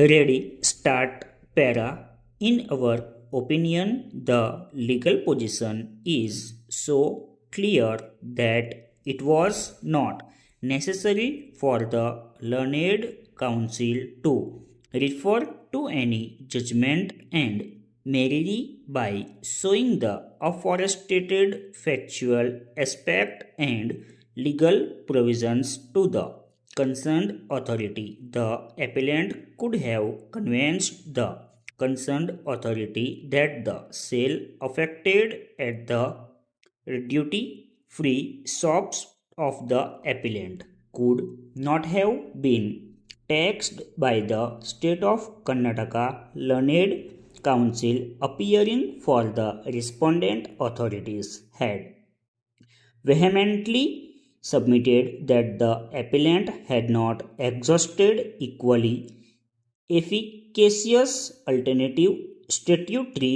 Ready, start, para. In our opinion, the legal position is so clear that it was not necessary for the learned counsel to refer to any judgment and merely by showing the aforementioned factual aspect and legal provisions to the concerned authority. The appellant could have convinced the concerned authority that the sale affected at the duty free shops of the appellant could not have been taxed by the state of Karnataka learned counsel appearing for the respondent authorities had vehemently submitted that the appellant had not exhausted equally efficacious alternative statutory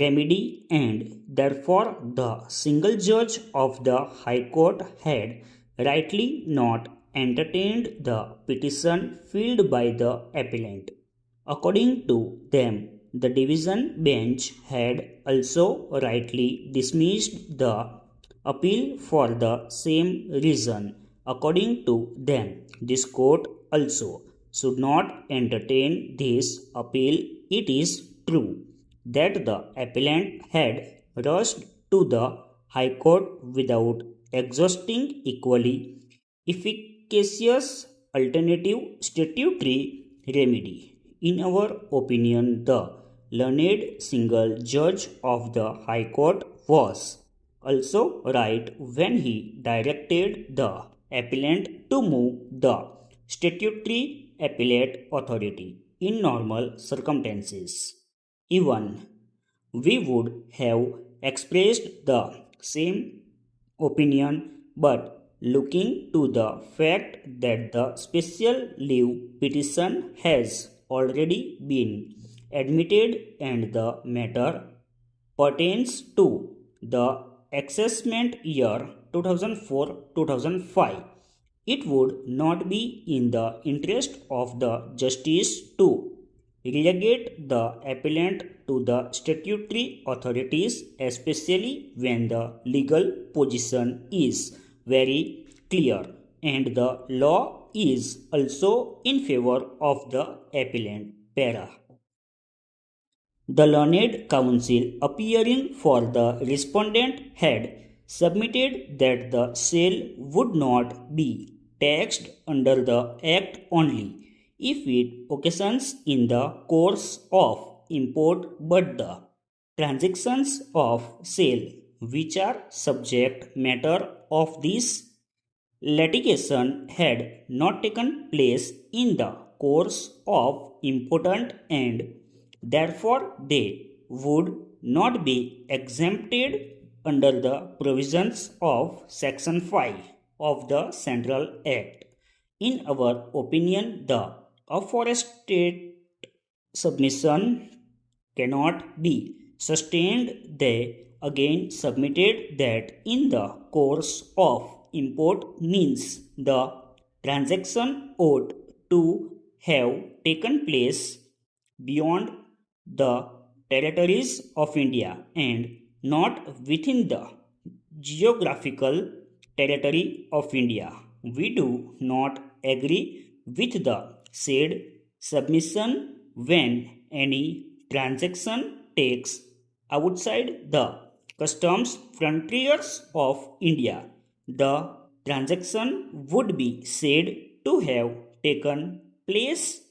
remedy and therefore the single judge of the High Court had rightly not entertained the petition filed by the appellant. According to them, the division bench had also rightly dismissed the appeal for the same reason. According to them, this court also should not entertain this appeal. It is true that the appellant had rushed to the High Court without exhausting equally efficacious alternative statutory remedy. In our opinion, the learned single judge of the High Court was also right when he directed the appellant to move the statutory appellate authority in normal circumstances. Even we would have expressed the same opinion, but looking to the fact that the special leave petition has already been admitted and the matter pertains to the assessment year 2004-2005, it would not be in the interest of the justice to relegate the appellant to the statutory authorities, especially when the legal position is very clear and the law is also in favor of the appellant. Para. The learned counsel appearing for the respondent had submitted that the sale would not be taxed under the Act only if it occasions in the course of import, but the transactions of sale which are subject matter of this litigation had not taken place in the course of import and therefore they would not be exempted under the provisions of Section 5 of the Central Act. In our opinion, the aforementioned submission cannot be sustained. They again submitted that in the course of import means the transaction ought to have taken place beyond the territories of India and not within the geographical territory of India. We do not agree with the said submission when any transaction takes outside the customs frontiers of India. The transaction would be said to have taken place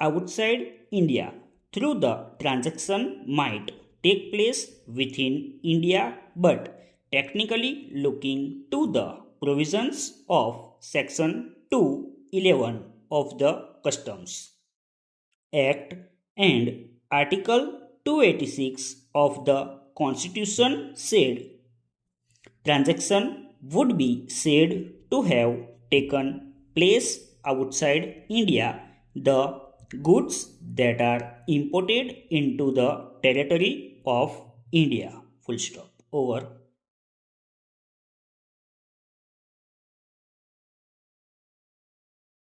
outside India, through the transaction might take place within India, but technically looking to the provisions of Section 211 of the Customs Act and Article 286 of the Constitution said transaction would be said to have taken place outside India. The goods that are imported into the territory of India. Full stop. Over.